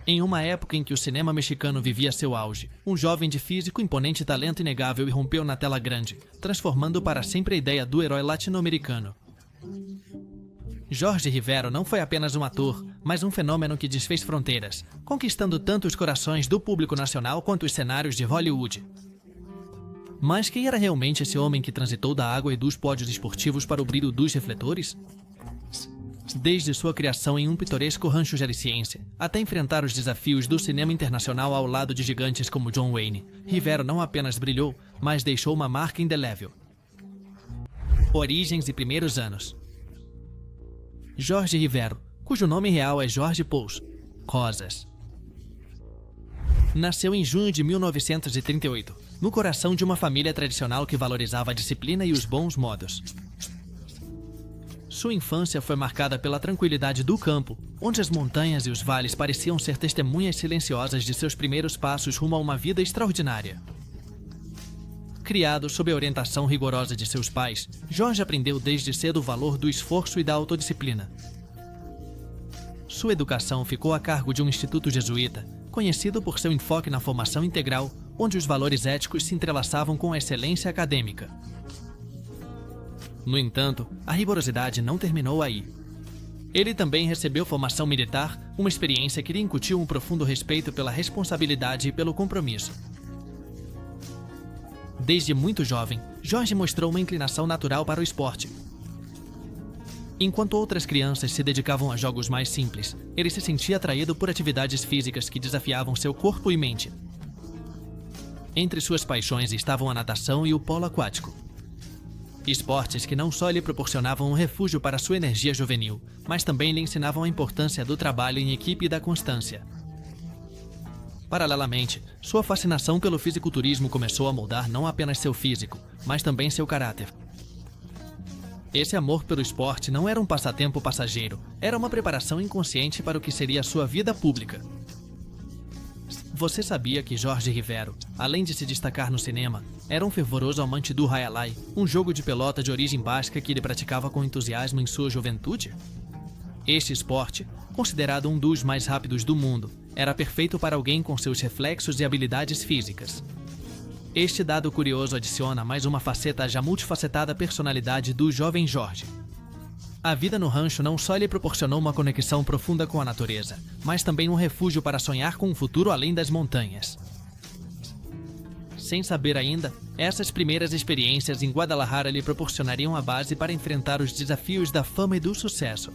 Em uma época em que o cinema mexicano vivia seu auge, um jovem de físico, imponente talento inegável irrompeu na tela grande, transformando para sempre a ideia do herói latino-americano. Jorge Rivero não foi apenas um ator, mas um fenômeno que desfez fronteiras, conquistando tanto os corações do público nacional quanto os cenários de Hollywood. Mas quem era realmente esse homem que transitou da água e dos pódios esportivos para o brilho dos refletores? Desde sua criação em um pitoresco rancho jalisciense, até enfrentar os desafios do cinema internacional ao lado de gigantes como John Wayne, Rivero não apenas brilhou, mas deixou uma marca indelével. Origens e primeiros anos. Jorge Rivero, cujo nome real é Jorge Pous Rosas, nasceu em junho de 1938, no coração de uma família tradicional que valorizava a disciplina e os bons modos. Sua infância foi marcada pela tranquilidade do campo, onde as montanhas e os vales pareciam ser testemunhas silenciosas de seus primeiros passos rumo a uma vida extraordinária. Criado sob a orientação rigorosa de seus pais, Jorge aprendeu desde cedo o valor do esforço e da autodisciplina. Sua educação ficou a cargo de um instituto jesuíta, conhecido por seu enfoque na formação integral, onde os valores éticos se entrelaçavam com a excelência acadêmica. No entanto, a rigorosidade não terminou aí. Ele também recebeu formação militar, uma experiência que lhe incutiu um profundo respeito pela responsabilidade e pelo compromisso. Desde muito jovem, Jorge mostrou uma inclinação natural para o esporte. Enquanto outras crianças se dedicavam a jogos mais simples, ele se sentia atraído por atividades físicas que desafiavam seu corpo e mente. Entre suas paixões estavam a natação e o polo aquático. Esportes que não só lhe proporcionavam um refúgio para sua energia juvenil, mas também lhe ensinavam a importância do trabalho em equipe e da constância. Paralelamente, sua fascinação pelo fisiculturismo começou a moldar não apenas seu físico, mas também seu caráter. Esse amor pelo esporte não era um passatempo passageiro, era uma preparação inconsciente para o que seria sua vida pública. Você sabia que Jorge Rivero, além de se destacar no cinema, era um fervoroso amante do Jai Alai, um jogo de pelota de origem basca que ele praticava com entusiasmo em sua juventude? Este esporte, considerado um dos mais rápidos do mundo, era perfeito para alguém com seus reflexos e habilidades físicas. Este dado curioso adiciona mais uma faceta à já multifacetada personalidade do jovem Jorge. A vida no rancho não só lhe proporcionou uma conexão profunda com a natureza, mas também um refúgio para sonhar com um futuro além das montanhas. Sem saber ainda, essas primeiras experiências em Guadalajara lhe proporcionariam a base para enfrentar os desafios da fama e do sucesso.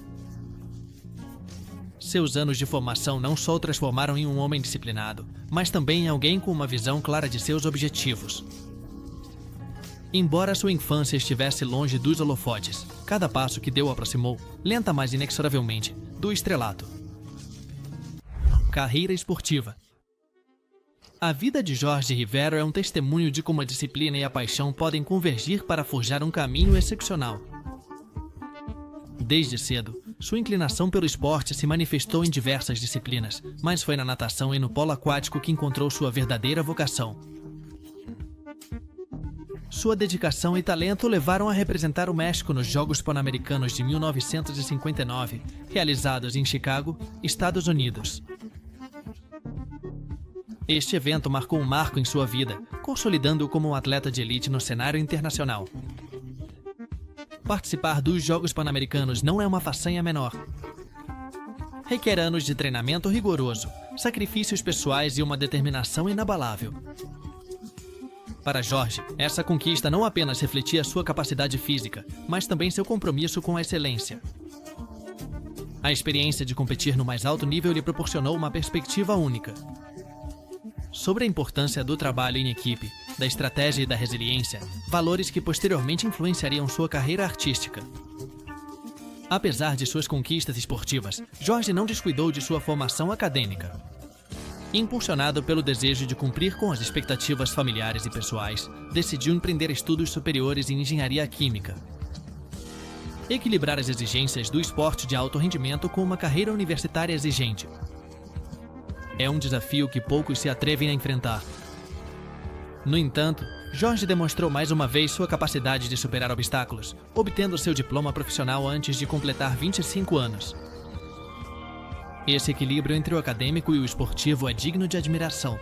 Seus anos de formação não só o transformaram em um homem disciplinado, mas também em alguém com uma visão clara de seus objetivos. Embora sua infância estivesse longe dos holofotes, cada passo que deu o aproximou, lenta mas inexoravelmente, do estrelato. Carreira esportiva. A vida de Jorge Rivero é um testemunho de como a disciplina e a paixão podem convergir para forjar um caminho excepcional. Desde cedo, sua inclinação pelo esporte se manifestou em diversas disciplinas, mas foi na natação e no polo aquático que encontrou sua verdadeira vocação. Sua dedicação e talento o levaram a representar o México nos Jogos Pan-Americanos de 1959, realizados em Chicago, Estados Unidos. Este evento marcou um marco em sua vida, consolidando-o como um atleta de elite no cenário internacional. Participar dos Jogos Pan-Americanos não é uma façanha menor. Requer anos de treinamento rigoroso, sacrifícios pessoais e uma determinação inabalável. Para Jorge, essa conquista não apenas refletia sua capacidade física, mas também seu compromisso com a excelência. A experiência de competir no mais alto nível lhe proporcionou uma perspectiva única. Sobre a importância do trabalho em equipe, da estratégia e da resiliência, valores que posteriormente influenciariam sua carreira artística. Apesar de suas conquistas esportivas, Jorge não descuidou de sua formação acadêmica. Impulsionado pelo desejo de cumprir com as expectativas familiares e pessoais, decidiu empreender estudos superiores em engenharia química. Equilibrar as exigências do esporte de alto rendimento com uma carreira universitária exigente é um desafio que poucos se atrevem a enfrentar. No entanto, Jorge demonstrou mais uma vez sua capacidade de superar obstáculos, obtendo seu diploma profissional antes de completar 25 anos. Esse equilíbrio entre o acadêmico e o esportivo é digno de admiração.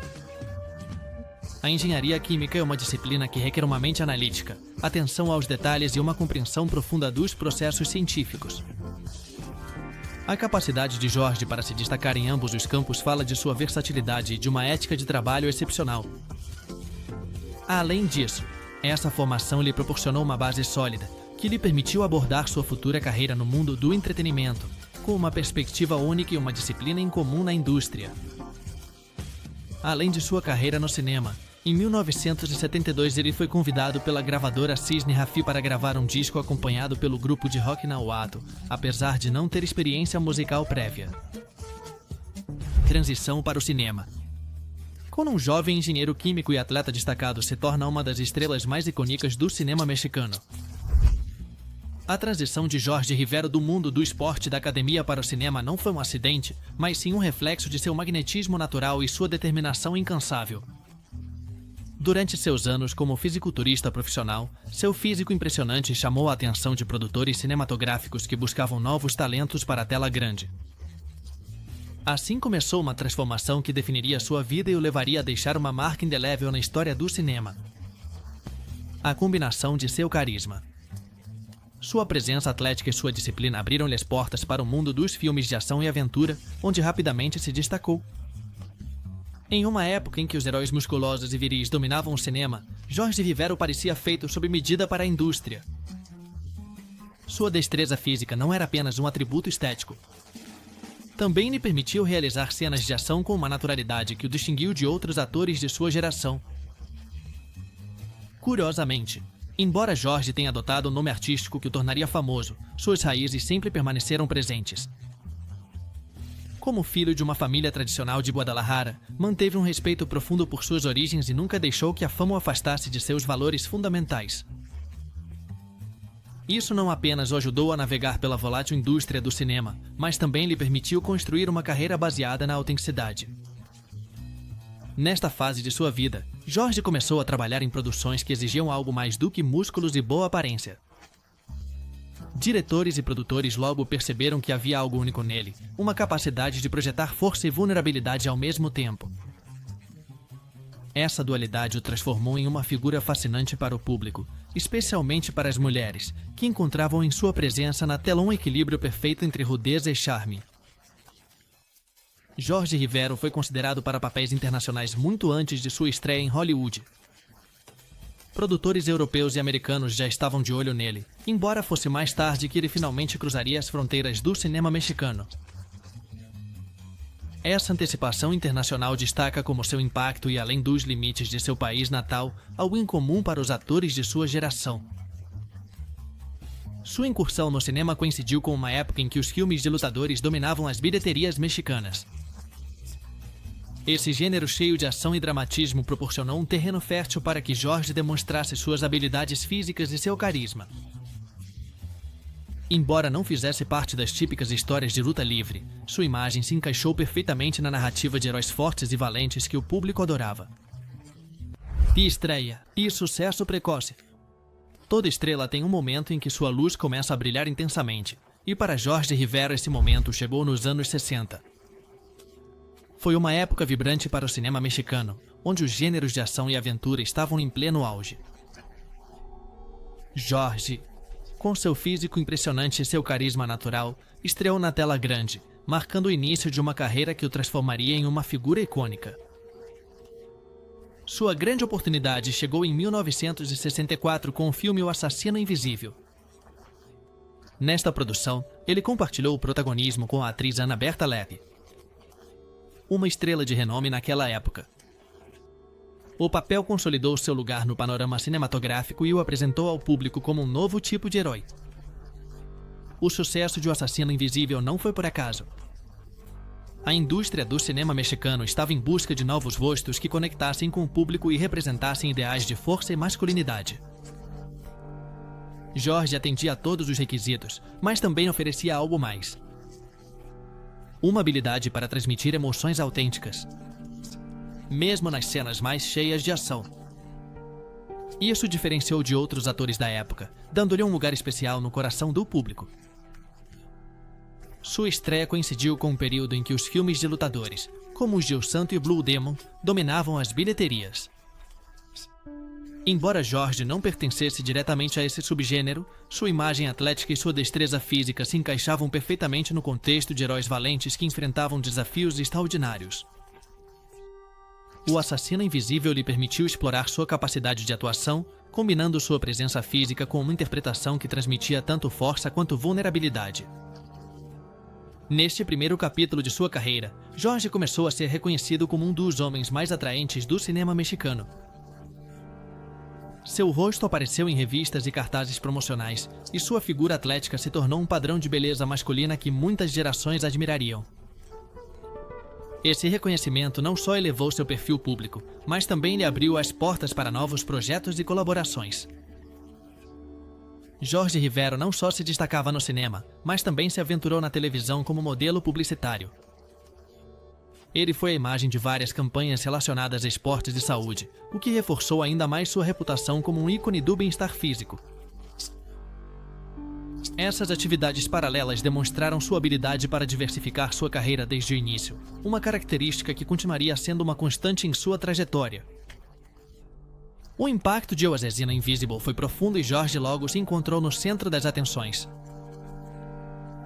A engenharia química é uma disciplina que requer uma mente analítica, atenção aos detalhes e uma compreensão profunda dos processos científicos. A capacidade de Jorge para se destacar em ambos os campos fala de sua versatilidade e de uma ética de trabalho excepcional. Além disso, essa formação lhe proporcionou uma base sólida, que lhe permitiu abordar sua futura carreira no mundo do entretenimento, com uma perspectiva única e uma disciplina incomum na indústria. Além de sua carreira no cinema, em 1972 ele foi convidado pela gravadora Cisne Rafi para gravar um disco acompanhado pelo grupo de rock Nauato, apesar de não ter experiência musical prévia. Transição para o cinema. Quando um jovem engenheiro químico e atleta destacado se torna uma das estrelas mais icônicas do cinema mexicano. A transição de Jorge Rivero do mundo do esporte e da academia para o cinema não foi um acidente, mas sim um reflexo de seu magnetismo natural e sua determinação incansável. Durante seus anos como fisiculturista profissional, seu físico impressionante chamou a atenção de produtores cinematográficos que buscavam novos talentos para a tela grande. Assim começou uma transformação que definiria sua vida e o levaria a deixar uma marca indelével na história do cinema. A combinação de seu carisma. Sua presença atlética e sua disciplina abriram-lhe as portas para o mundo dos filmes de ação e aventura, onde rapidamente se destacou. Em uma época em que os heróis musculosos e viris dominavam o cinema, Jorge Rivero parecia feito sob medida para a indústria. Sua destreza física não era apenas um atributo estético. Também lhe permitiu realizar cenas de ação com uma naturalidade que o distinguiu de outros atores de sua geração. Curiosamente, embora Jorge tenha adotado um nome artístico que o tornaria famoso, suas raízes sempre permaneceram presentes. Como filho de uma família tradicional de Guadalajara, manteve um respeito profundo por suas origens e nunca deixou que a fama o afastasse de seus valores fundamentais. Isso não apenas o ajudou a navegar pela volátil indústria do cinema, mas também lhe permitiu construir uma carreira baseada na autenticidade. Nesta fase de sua vida, Jorge começou a trabalhar em produções que exigiam algo mais do que músculos e boa aparência. Diretores e produtores logo perceberam que havia algo único nele, uma capacidade de projetar força e vulnerabilidade ao mesmo tempo. Essa dualidade o transformou em uma figura fascinante para o público, especialmente para as mulheres, que encontravam em sua presença na tela um equilíbrio perfeito entre rudeza e charme. Jorge Rivero foi considerado para papéis internacionais muito antes de sua estreia em Hollywood. Produtores europeus e americanos já estavam de olho nele, embora fosse mais tarde que ele finalmente cruzaria as fronteiras do cinema mexicano. Essa antecipação internacional destaca como seu impacto e além dos limites de seu país natal, algo incomum para os atores de sua geração. Sua incursão no cinema coincidiu com uma época em que os filmes de lutadores dominavam as bilheterias mexicanas. Esse gênero cheio de ação e dramatismo proporcionou um terreno fértil para que Jorge demonstrasse suas habilidades físicas e seu carisma. Embora não fizesse parte das típicas histórias de luta livre, sua imagem se encaixou perfeitamente na narrativa de heróis fortes e valentes que o público adorava. E estreia, e sucesso precoce. Toda estrela tem um momento em que sua luz começa a brilhar intensamente, e para Jorge Rivero esse momento chegou nos anos 60. Foi uma época vibrante para o cinema mexicano, onde os gêneros de ação e aventura estavam em pleno auge. Jorge, com seu físico impressionante e seu carisma natural, estreou na tela grande, marcando o início de uma carreira que o transformaria em uma figura icônica. Sua grande oportunidade chegou em 1964 com o filme O Assassino Invisível. Nesta produção, ele compartilhou o protagonismo com a atriz Ana Berta Leppi, uma estrela de renome naquela época. O papel consolidou seu lugar no panorama cinematográfico e o apresentou ao público como um novo tipo de herói. O sucesso de O Assassino Invisível não foi por acaso. A indústria do cinema mexicano estava em busca de novos rostos que conectassem com o público e representassem ideais de força e masculinidade. Jorge atendia a todos os requisitos, mas também oferecia algo mais. Uma habilidade para transmitir emoções autênticas, mesmo nas cenas mais cheias de ação. Isso o diferenciou de outros atores da época, dando-lhe um lugar especial no coração do público. Sua estreia coincidiu com um período em que os filmes de lutadores, como o Gil Santo e Blue Demon, dominavam as bilheterias. Embora Jorge não pertencesse diretamente a esse subgênero, sua imagem atlética e sua destreza física se encaixavam perfeitamente no contexto de heróis valentes que enfrentavam desafios extraordinários. O assassino invisível lhe permitiu explorar sua capacidade de atuação, combinando sua presença física com uma interpretação que transmitia tanto força quanto vulnerabilidade. Neste primeiro capítulo de sua carreira, Jorge começou a ser reconhecido como um dos homens mais atraentes do cinema mexicano. Seu rosto apareceu em revistas e cartazes promocionais, e sua figura atlética se tornou um padrão de beleza masculina que muitas gerações admirariam. Esse reconhecimento não só elevou seu perfil público, mas também lhe abriu as portas para novos projetos e colaborações. Jorge Rivero não só se destacava no cinema, mas também se aventurou na televisão como modelo publicitário. Ele foi a imagem de várias campanhas relacionadas a esportes e saúde, o que reforçou ainda mais sua reputação como um ícone do bem-estar físico. Essas atividades paralelas demonstraram sua habilidade para diversificar sua carreira desde o início, uma característica que continuaria sendo uma constante em sua trajetória. O impacto de O Assassino Invisível foi profundo e Jorge logo se encontrou no centro das atenções.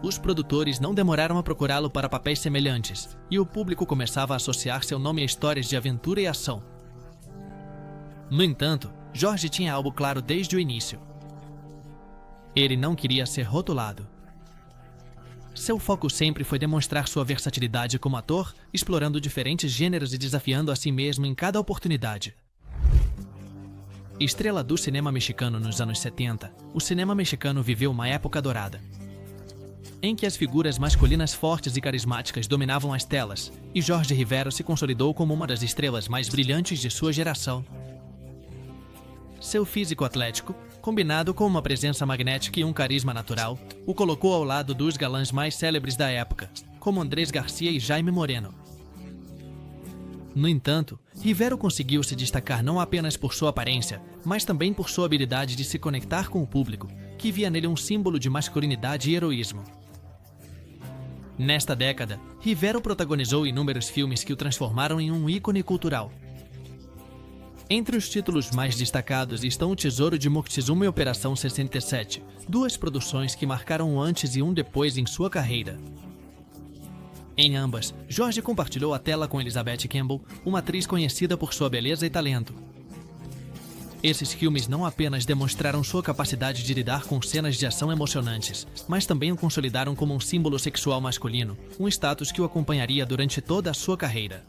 Os produtores não demoraram a procurá-lo para papéis semelhantes, e o público começava a associar seu nome a histórias de aventura e ação. No entanto, Jorge tinha algo claro desde o início. Ele não queria ser rotulado. Seu foco sempre foi demonstrar sua versatilidade como ator, explorando diferentes gêneros e desafiando a si mesmo em cada oportunidade. Estrela do cinema mexicano nos anos 70, o cinema mexicano viveu uma época dourada, em que as figuras masculinas fortes e carismáticas dominavam as telas, e Jorge Rivero se consolidou como uma das estrelas mais brilhantes de sua geração. Seu físico atlético, combinado com uma presença magnética e um carisma natural, o colocou ao lado dos galãs mais célebres da época, como Andrés Garcia e Jaime Moreno. No entanto, Rivero conseguiu se destacar não apenas por sua aparência, mas também por sua habilidade de se conectar com o público, que via nele um símbolo de masculinidade e heroísmo. Nesta década, Rivero protagonizou inúmeros filmes que o transformaram em um ícone cultural. Entre os títulos mais destacados estão O Tesouro de Moctezuma e Operação 67, duas produções que marcaram um antes e um depois em sua carreira. Em ambas, Jorge compartilhou a tela com Elizabeth Campbell, uma atriz conhecida por sua beleza e talento. Esses filmes não apenas demonstraram sua capacidade de lidar com cenas de ação emocionantes, mas também o consolidaram como um símbolo sexual masculino, um status que o acompanharia durante toda a sua carreira.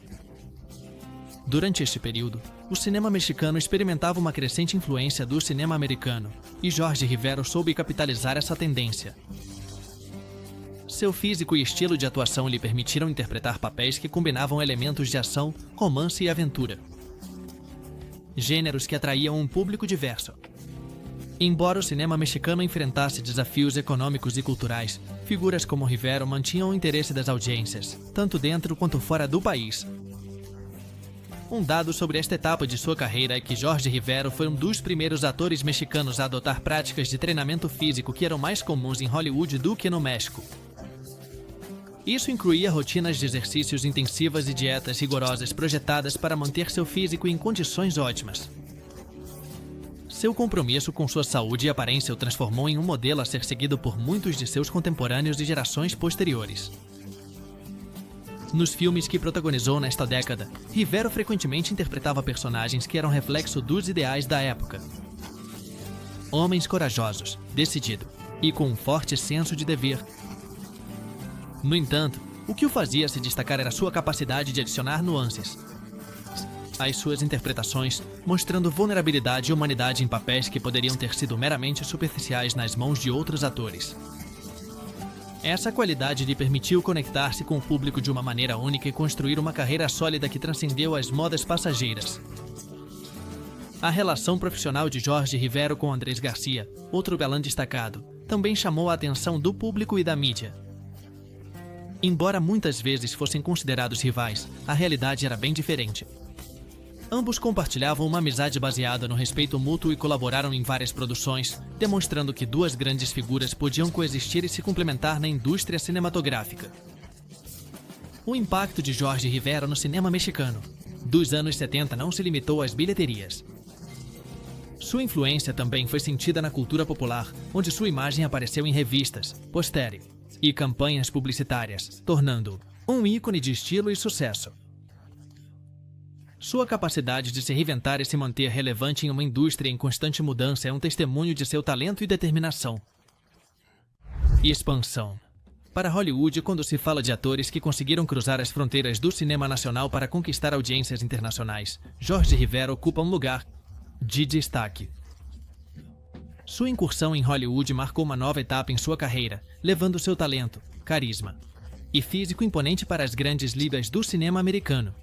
Durante este período, o cinema mexicano experimentava uma crescente influência do cinema americano, e Jorge Rivero soube capitalizar essa tendência. Seu físico e estilo de atuação lhe permitiram interpretar papéis que combinavam elementos de ação, romance e aventura, gêneros que atraíam um público diverso. Embora o cinema mexicano enfrentasse desafios econômicos e culturais, figuras como Rivero mantinham o interesse das audiências, tanto dentro quanto fora do país. Um dado sobre esta etapa de sua carreira é que Jorge Rivero foi um dos primeiros atores mexicanos a adotar práticas de treinamento físico que eram mais comuns em Hollywood do que no México. Isso incluía rotinas de exercícios intensivas e dietas rigorosas projetadas para manter seu físico em condições ótimas. Seu compromisso com sua saúde e aparência o transformou em um modelo a ser seguido por muitos de seus contemporâneos e gerações posteriores. Nos filmes que protagonizou nesta década, Rivero frequentemente interpretava personagens que eram reflexo dos ideais da época. Homens corajosos, decididos e com um forte senso de dever. No entanto, o que o fazia se destacar era sua capacidade de adicionar nuances às suas interpretações, mostrando vulnerabilidade e humanidade em papéis que poderiam ter sido meramente superficiais nas mãos de outros atores. Essa qualidade lhe permitiu conectar-se com o público de uma maneira única e construir uma carreira sólida que transcendeu as modas passageiras. A relação profissional de Jorge Rivero com Andrés Garcia, outro galã destacado, também chamou a atenção do público e da mídia. Embora muitas vezes fossem considerados rivais, a realidade era bem diferente. Ambos compartilhavam uma amizade baseada no respeito mútuo e colaboraram em várias produções, demonstrando que duas grandes figuras podiam coexistir e se complementar na indústria cinematográfica. O impacto de Jorge Rivero no cinema mexicano dos anos 70 não se limitou às bilheterias. Sua influência também foi sentida na cultura popular, onde sua imagem apareceu em revistas, posters e campanhas publicitárias, tornando-o um ícone de estilo e sucesso. Sua capacidade de se reinventar e se manter relevante em uma indústria em constante mudança é um testemunho de seu talento e determinação. Expansão. Para Hollywood, quando se fala de atores que conseguiram cruzar as fronteiras do cinema nacional para conquistar audiências internacionais, Jorge Rivero ocupa um lugar de destaque. Sua incursão em Hollywood marcou uma nova etapa em sua carreira, levando seu talento, carisma e físico imponente para as grandes ligas do cinema americano.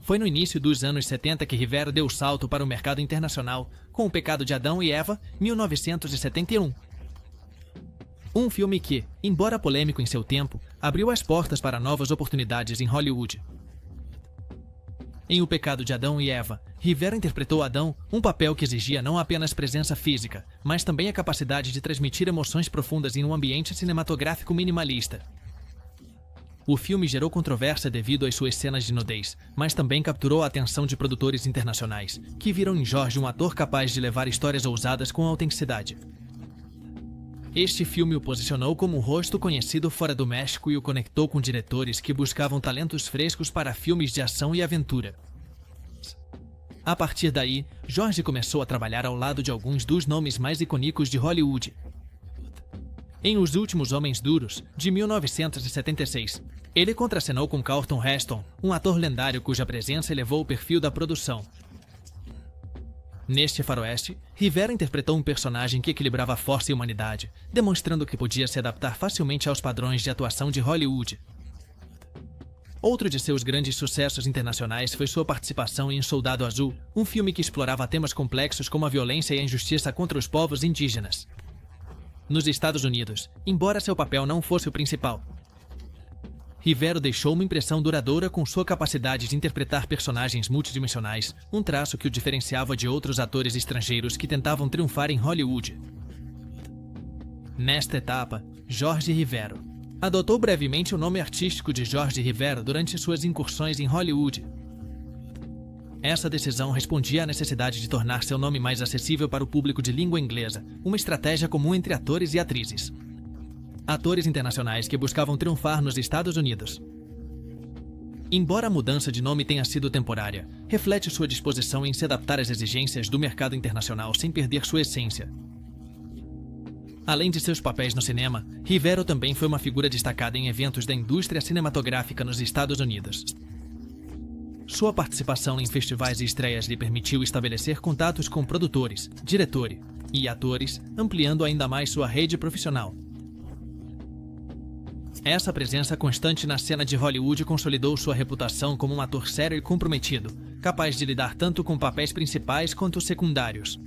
Foi no início dos anos 70 que Rivero deu o salto para o mercado internacional com O Pecado de Adão e Eva, 1971. Um filme que, embora polêmico em seu tempo, abriu as portas para novas oportunidades em Hollywood. Em O Pecado de Adão e Eva, Rivero interpretou Adão, um papel que exigia não apenas presença física, mas também a capacidade de transmitir emoções profundas em um ambiente cinematográfico minimalista. O filme gerou controvérsia devido às suas cenas de nudez, mas também capturou a atenção de produtores internacionais, que viram em Jorge um ator capaz de levar histórias ousadas com autenticidade. Este filme o posicionou como um rosto conhecido fora do México e o conectou com diretores que buscavam talentos frescos para filmes de ação e aventura. A partir daí, Jorge começou a trabalhar ao lado de alguns dos nomes mais icônicos de Hollywood. Em Os Últimos Homens Duros, de 1976, ele contracenou com Charlton Heston, um ator lendário cuja presença elevou o perfil da produção. Neste faroeste, Rivero interpretou um personagem que equilibrava força e humanidade, demonstrando que podia se adaptar facilmente aos padrões de atuação de Hollywood. Outro de seus grandes sucessos internacionais foi sua participação em Soldado Azul, um filme que explorava temas complexos como a violência e a injustiça contra os povos indígenas. Nos Estados Unidos, embora seu papel não fosse o principal, Rivero deixou uma impressão duradoura com sua capacidade de interpretar personagens multidimensionais, um traço que o diferenciava de outros atores estrangeiros que tentavam triunfar em Hollywood. Nesta etapa, Jorge Rivero adotou brevemente o nome artístico de Jorge Rivero durante suas incursões em Hollywood. Essa decisão respondia à necessidade de tornar seu nome mais acessível para o público de língua inglesa, uma estratégia comum entre atores e atrizes. Atores internacionais que buscavam triunfar nos Estados Unidos. Embora a mudança de nome tenha sido temporária, reflete sua disposição em se adaptar às exigências do mercado internacional sem perder sua essência. Além de seus papéis no cinema, Rivero também foi uma figura destacada em eventos da indústria cinematográfica nos Estados Unidos. Sua participação em festivais e estreias lhe permitiu estabelecer contatos com produtores, diretores e atores, ampliando ainda mais sua rede profissional. Essa presença constante na cena de Hollywood consolidou sua reputação como um ator sério e comprometido, capaz de lidar tanto com papéis principais quanto secundários,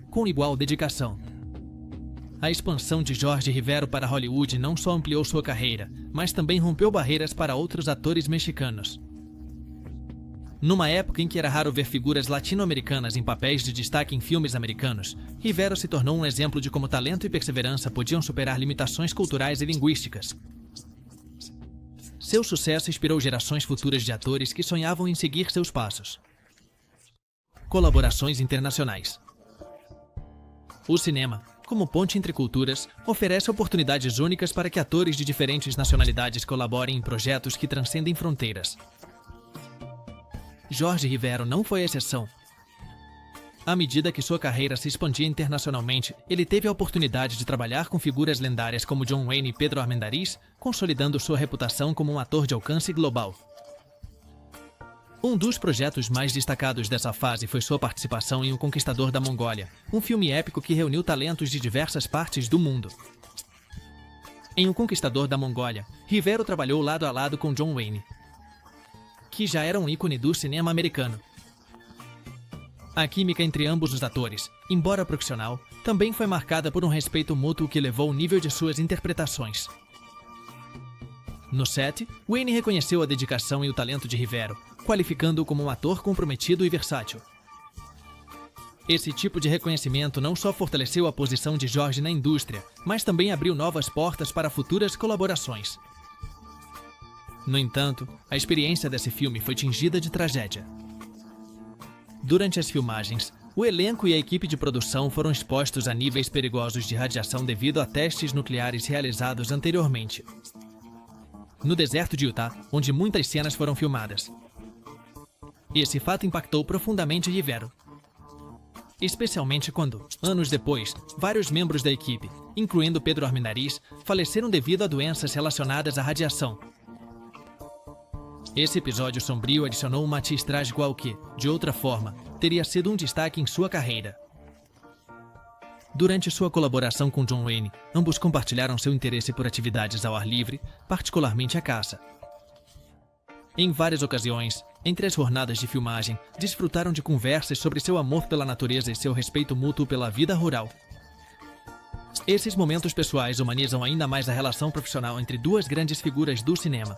com igual dedicação. A expansão de Jorge Rivero para Hollywood não só ampliou sua carreira, mas também rompeu barreiras para outros atores mexicanos. Numa época em que era raro ver figuras latino-americanas em papéis de destaque em filmes americanos, Rivero se tornou um exemplo de como talento e perseverança podiam superar limitações culturais e linguísticas. Seu sucesso inspirou gerações futuras de atores que sonhavam em seguir seus passos. Colaborações internacionais. O cinema, como ponte entre culturas, oferece oportunidades únicas para que atores de diferentes nacionalidades colaborem em projetos que transcendem fronteiras. Jorge Rivero não foi exceção. À medida que sua carreira se expandia internacionalmente, ele teve a oportunidade de trabalhar com figuras lendárias como John Wayne e Pedro Armendáriz, consolidando sua reputação como um ator de alcance global. Um dos projetos mais destacados dessa fase foi sua participação em O Conquistador da Mongólia, um filme épico que reuniu talentos de diversas partes do mundo. Em O Conquistador da Mongólia, Rivero trabalhou lado a lado com John Wayne, que já era um ícone do cinema americano. A química entre ambos os atores, embora profissional, também foi marcada por um respeito mútuo que elevou o nível de suas interpretações. No set, Wayne reconheceu a dedicação e o talento de Rivero, qualificando-o como um ator comprometido e versátil. Esse tipo de reconhecimento não só fortaleceu a posição de George na indústria, mas também abriu novas portas para futuras colaborações. No entanto, a experiência desse filme foi tingida de tragédia. Durante as filmagens, o elenco e a equipe de produção foram expostos a níveis perigosos de radiação devido a testes nucleares realizados anteriormente no deserto de Utah, onde muitas cenas foram filmadas. Esse fato impactou profundamente Rivero, especialmente quando, anos depois, vários membros da equipe, incluindo Pedro Armendáriz, faleceram devido a doenças relacionadas à radiação. Esse episódio sombrio adicionou um matiz trágico ao que, de outra forma, teria sido um destaque em sua carreira. Durante sua colaboração com John Wayne, ambos compartilharam seu interesse por atividades ao ar livre, particularmente a caça. Em várias ocasiões, entre as jornadas de filmagem, desfrutaram de conversas sobre seu amor pela natureza e seu respeito mútuo pela vida rural. Esses momentos pessoais humanizam ainda mais a relação profissional entre duas grandes figuras do cinema.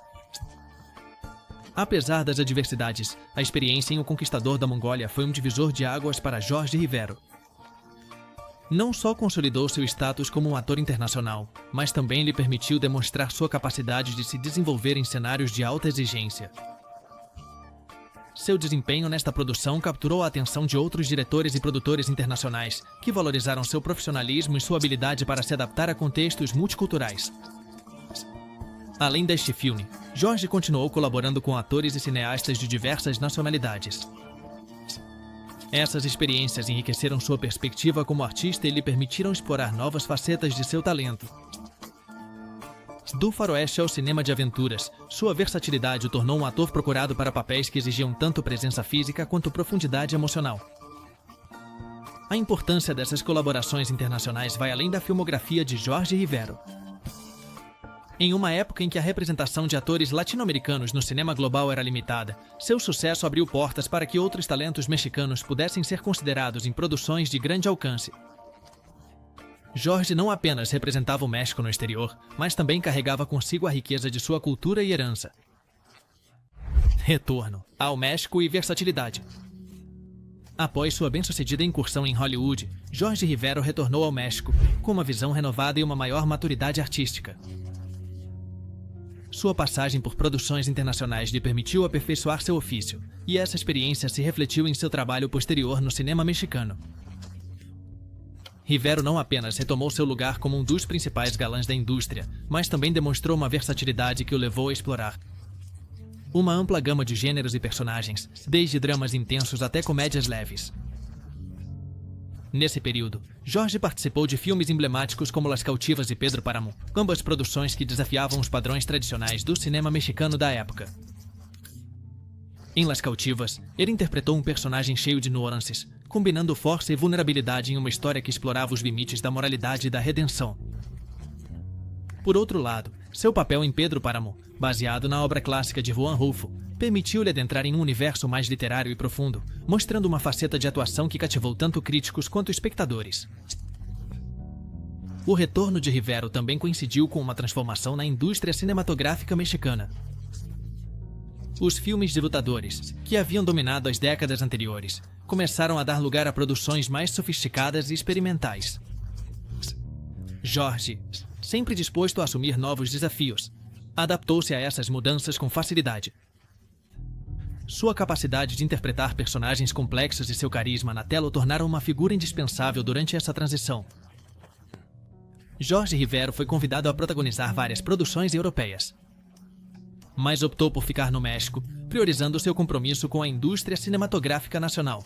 Apesar das adversidades, a experiência em O Conquistador da Mongólia foi um divisor de águas para Jorge Rivero. Não só consolidou seu status como um ator internacional, mas também lhe permitiu demonstrar sua capacidade de se desenvolver em cenários de alta exigência. Seu desempenho nesta produção capturou a atenção de outros diretores e produtores internacionais, que valorizaram seu profissionalismo e sua habilidade para se adaptar a contextos multiculturais. Além deste filme, Jorge continuou colaborando com atores e cineastas de diversas nacionalidades. Essas experiências enriqueceram sua perspectiva como artista e lhe permitiram explorar novas facetas de seu talento. Do faroeste ao cinema de aventuras, sua versatilidade o tornou um ator procurado para papéis que exigiam tanto presença física quanto profundidade emocional. A importância dessas colaborações internacionais vai além da filmografia de Jorge Rivero. Em uma época em que a representação de atores latino-americanos no cinema global era limitada, seu sucesso abriu portas para que outros talentos mexicanos pudessem ser considerados em produções de grande alcance. Jorge não apenas representava o México no exterior, mas também carregava consigo a riqueza de sua cultura e herança. Retorno ao México e versatilidade. Após sua bem-sucedida incursão em Hollywood, Jorge Rivero retornou ao México, com uma visão renovada e uma maior maturidade artística. Sua passagem por produções internacionais lhe permitiu aperfeiçoar seu ofício, e essa experiência se refletiu em seu trabalho posterior no cinema mexicano. Rivero não apenas retomou seu lugar como um dos principais galãs da indústria, mas também demonstrou uma versatilidade que o levou a explorar uma ampla gama de gêneros e personagens, desde dramas intensos até comédias leves. Nesse período, Jorge participou de filmes emblemáticos como Las Cautivas e Pedro Páramo, ambas produções que desafiavam os padrões tradicionais do cinema mexicano da época. Em Las Cautivas, ele interpretou um personagem cheio de nuances, combinando força e vulnerabilidade em uma história que explorava os limites da moralidade e da redenção. Por outro lado, seu papel em Pedro Páramo, baseado na obra clássica de Juan Rulfo, permitiu-lhe adentrar em um universo mais literário e profundo, mostrando uma faceta de atuação que cativou tanto críticos quanto espectadores. O retorno de Rivero também coincidiu com uma transformação na indústria cinematográfica mexicana. Os filmes de lutadores, que haviam dominado as décadas anteriores, começaram a dar lugar a produções mais sofisticadas e experimentais. Jorge, sempre disposto a assumir novos desafios, adaptou-se a essas mudanças com facilidade. Sua capacidade de interpretar personagens complexos e seu carisma na tela o tornaram uma figura indispensável durante essa transição. Jorge Rivero foi convidado a protagonizar várias produções europeias, mas optou por ficar no México, priorizando seu compromisso com a indústria cinematográfica nacional.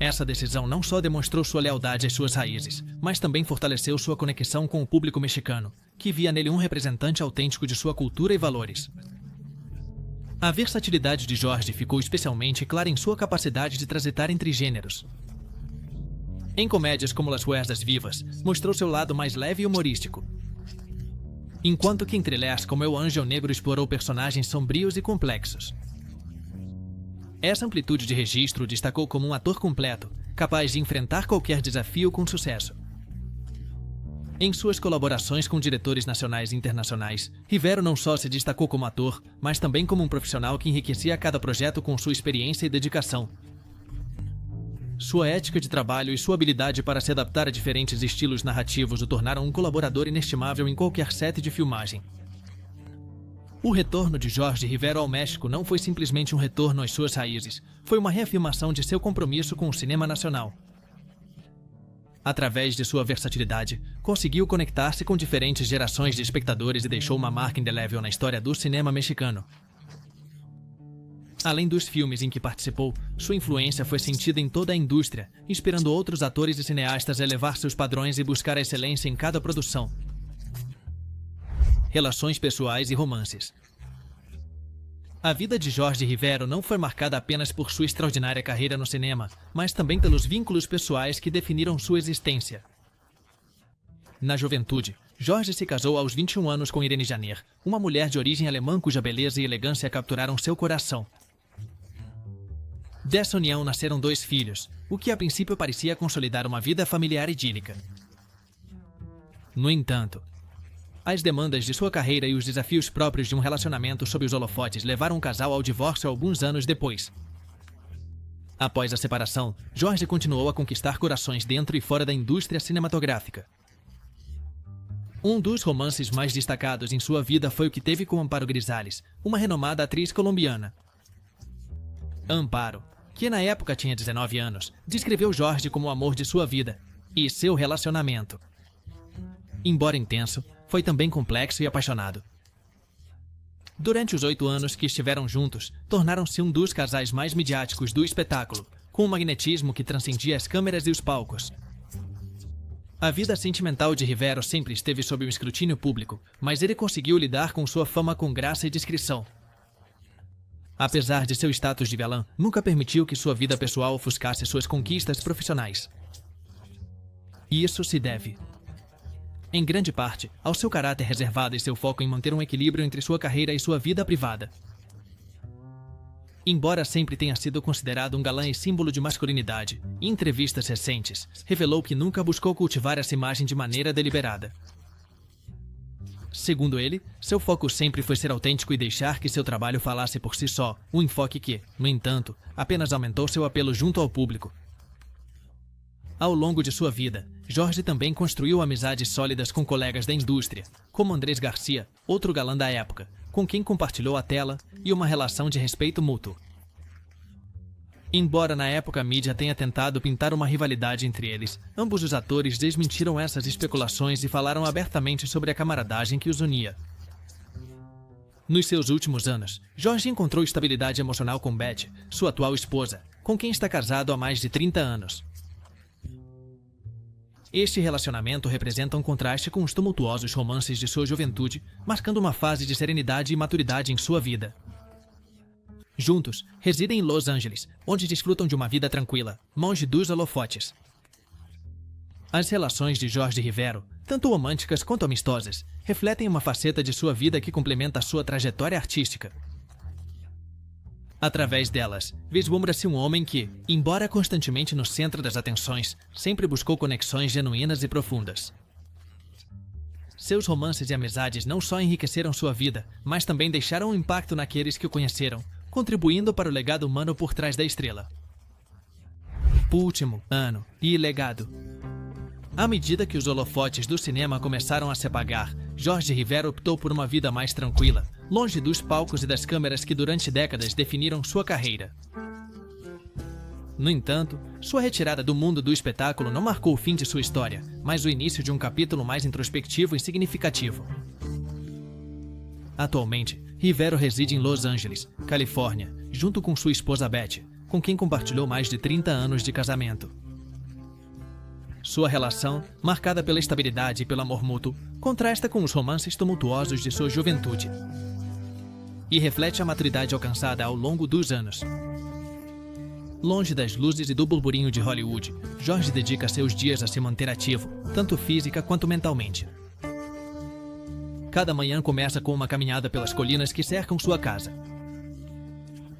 Essa decisão não só demonstrou sua lealdade às suas raízes, mas também fortaleceu sua conexão com o público mexicano, que via nele um representante autêntico de sua cultura e valores. A versatilidade de Jorge ficou especialmente clara em sua capacidade de transitar entre gêneros. Em comédias como Las Fuerzas Vivas, mostrou seu lado mais leve e humorístico, enquanto que em thrillers como El Ángel Negro explorou personagens sombrios e complexos. Essa amplitude de registro o destacou como um ator completo, capaz de enfrentar qualquer desafio com sucesso. Em suas colaborações com diretores nacionais e internacionais, Rivero não só se destacou como ator, mas também como um profissional que enriquecia cada projeto com sua experiência e dedicação. Sua ética de trabalho e sua habilidade para se adaptar a diferentes estilos narrativos o tornaram um colaborador inestimável em qualquer set de filmagem. O retorno de Jorge Rivero ao México não foi simplesmente um retorno às suas raízes, foi uma reafirmação de seu compromisso com o cinema nacional. Através de sua versatilidade, conseguiu conectar-se com diferentes gerações de espectadores e deixou uma marca indelével na história do cinema mexicano. Além dos filmes em que participou, sua influência foi sentida em toda a indústria, inspirando outros atores e cineastas a elevar seus padrões e buscar a excelência em cada produção. Relações pessoais e romances. A vida de Jorge Rivero não foi marcada apenas por sua extraordinária carreira no cinema, mas também pelos vínculos pessoais que definiram sua existência. Na juventude, Jorge se casou aos 21 anos com Irene Janer, uma mulher de origem alemã cuja beleza e elegância capturaram seu coração. Dessa união nasceram 2 filhos, o que a princípio parecia consolidar uma vida familiar idílica. No entanto, as demandas de sua carreira e os desafios próprios de um relacionamento sob os holofotes levaram o casal ao divórcio alguns anos depois. Após a separação, Jorge continuou a conquistar corações dentro e fora da indústria cinematográfica. Um dos romances mais destacados em sua vida foi o que teve com Amparo Grisales, uma renomada atriz colombiana. Amparo, que na época tinha 19 anos, descreveu Jorge como o amor de sua vida e seu relacionamento. Embora intenso, foi também complexo e apaixonado. Durante os 8 anos que estiveram juntos, tornaram-se um dos casais mais midiáticos do espetáculo, com um magnetismo que transcendia as câmeras e os palcos. A vida sentimental de Rivero sempre esteve sob o escrutínio público, mas ele conseguiu lidar com sua fama com graça e discrição. Apesar de seu status de galã, nunca permitiu que sua vida pessoal ofuscasse suas conquistas profissionais. E isso se deve, em grande parte, ao seu caráter reservado e seu foco em manter um equilíbrio entre sua carreira e sua vida privada. Embora sempre tenha sido considerado um galã e símbolo de masculinidade, em entrevistas recentes, revelou que nunca buscou cultivar essa imagem de maneira deliberada. Segundo ele, seu foco sempre foi ser autêntico e deixar que seu trabalho falasse por si só, um enfoque que, no entanto, apenas aumentou seu apelo junto ao público. Ao longo de sua vida, Jorge também construiu amizades sólidas com colegas da indústria, como Andrés Garcia, outro galã da época, com quem compartilhou a tela e uma relação de respeito mútuo. Embora na época a mídia tenha tentado pintar uma rivalidade entre eles, ambos os atores desmentiram essas especulações e falaram abertamente sobre a camaradagem que os unia. Nos seus últimos anos, Jorge encontrou estabilidade emocional com Beth, sua atual esposa, com quem está casado há mais de 30 anos. Este relacionamento representa um contraste com os tumultuosos romances de sua juventude, marcando uma fase de serenidade e maturidade em sua vida. Juntos, residem em Los Angeles, onde desfrutam de uma vida tranquila, longe dos holofotes. As relações de Jorge Rivero, tanto românticas quanto amistosas, refletem uma faceta de sua vida que complementa a sua trajetória artística. Através delas, vislumbra-se um homem que, embora constantemente no centro das atenções, sempre buscou conexões genuínas e profundas. Seus romances e amizades não só enriqueceram sua vida, mas também deixaram um impacto naqueles que o conheceram, contribuindo para o legado humano por trás da estrela. Último ano e legado. À medida que os holofotes do cinema começaram a se apagar, Jorge Rivero optou por uma vida mais tranquila, longe dos palcos e das câmeras que durante décadas definiram sua carreira. No entanto, sua retirada do mundo do espetáculo não marcou o fim de sua história, mas o início de um capítulo mais introspectivo e significativo. Atualmente, Rivero reside em Los Angeles, Califórnia, junto com sua esposa Beth, com quem compartilhou mais de 30 anos de casamento. Sua relação, marcada pela estabilidade e pelo amor mútuo, contrasta com os romances tumultuosos de sua juventude e reflete a maturidade alcançada ao longo dos anos. Longe das luzes e do burburinho de Hollywood, Jorge dedica seus dias a se manter ativo, tanto física quanto mentalmente. Cada manhã começa com uma caminhada pelas colinas que cercam sua casa,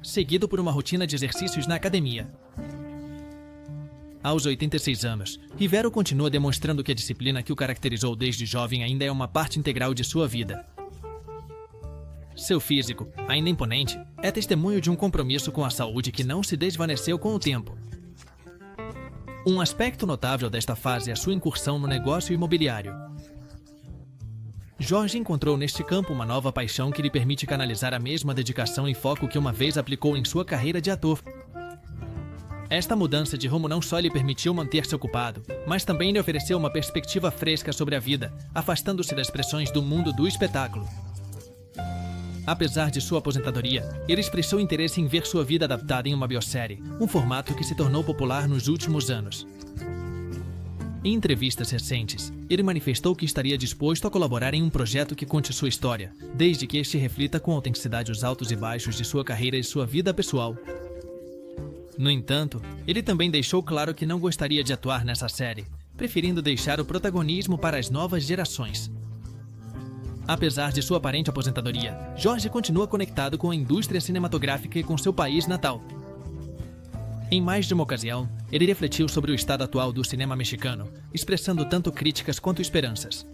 seguido por uma rotina de exercícios na academia. Aos 86 anos, Rivero continua demonstrando que a disciplina que o caracterizou desde jovem ainda é uma parte integral de sua vida. Seu físico, ainda imponente, é testemunho de um compromisso com a saúde que não se desvaneceu com o tempo. Um aspecto notável desta fase é sua incursão no negócio imobiliário. Jorge encontrou neste campo uma nova paixão que lhe permite canalizar a mesma dedicação e foco que uma vez aplicou em sua carreira de ator. Esta mudança de rumo não só lhe permitiu manter-se ocupado, mas também lhe ofereceu uma perspectiva fresca sobre a vida, afastando-se das pressões do mundo do espetáculo. Apesar de sua aposentadoria, ele expressou interesse em ver sua vida adaptada em uma biosérie, um formato que se tornou popular nos últimos anos. Em entrevistas recentes, ele manifestou que estaria disposto a colaborar em um projeto que conte sua história, desde que este reflita com autenticidade os altos e baixos de sua carreira e sua vida pessoal. No entanto, ele também deixou claro que não gostaria de atuar nessa série, preferindo deixar o protagonismo para as novas gerações. Apesar de sua aparente aposentadoria, Jorge continua conectado com a indústria cinematográfica e com seu país natal. Em mais de uma ocasião, ele refletiu sobre o estado atual do cinema mexicano, expressando tanto críticas quanto esperanças.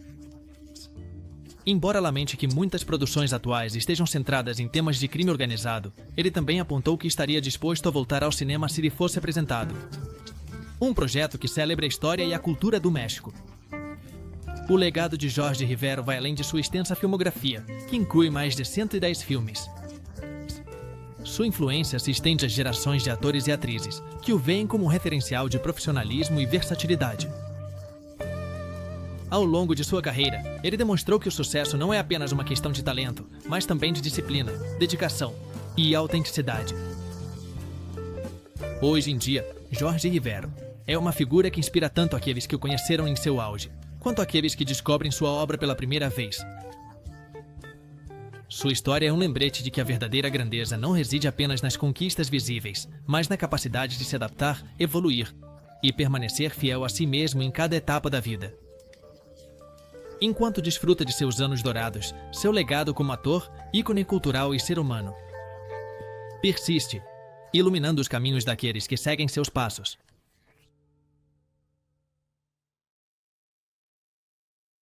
Embora lamente que muitas produções atuais estejam centradas em temas de crime organizado, ele também apontou que estaria disposto a voltar ao cinema se lhe fosse apresentado. Um projeto que celebra a história e a cultura do México. O legado de Jorge Rivero vai além de sua extensa filmografia, que inclui mais de 110 filmes. Sua influência se estende às gerações de atores e atrizes, que o veem como um referencial de profissionalismo e versatilidade. Ao longo de sua carreira, ele demonstrou que o sucesso não é apenas uma questão de talento, mas também de disciplina, dedicação e autenticidade. Hoje em dia, Jorge Rivero é uma figura que inspira tanto aqueles que o conheceram em seu auge, quanto aqueles que descobrem sua obra pela primeira vez. Sua história é um lembrete de que a verdadeira grandeza não reside apenas nas conquistas visíveis, mas na capacidade de se adaptar, evoluir e permanecer fiel a si mesmo em cada etapa da vida. Enquanto desfruta de seus anos dourados, seu legado como ator, ícone cultural e ser humano persiste, iluminando os caminhos daqueles que seguem seus passos.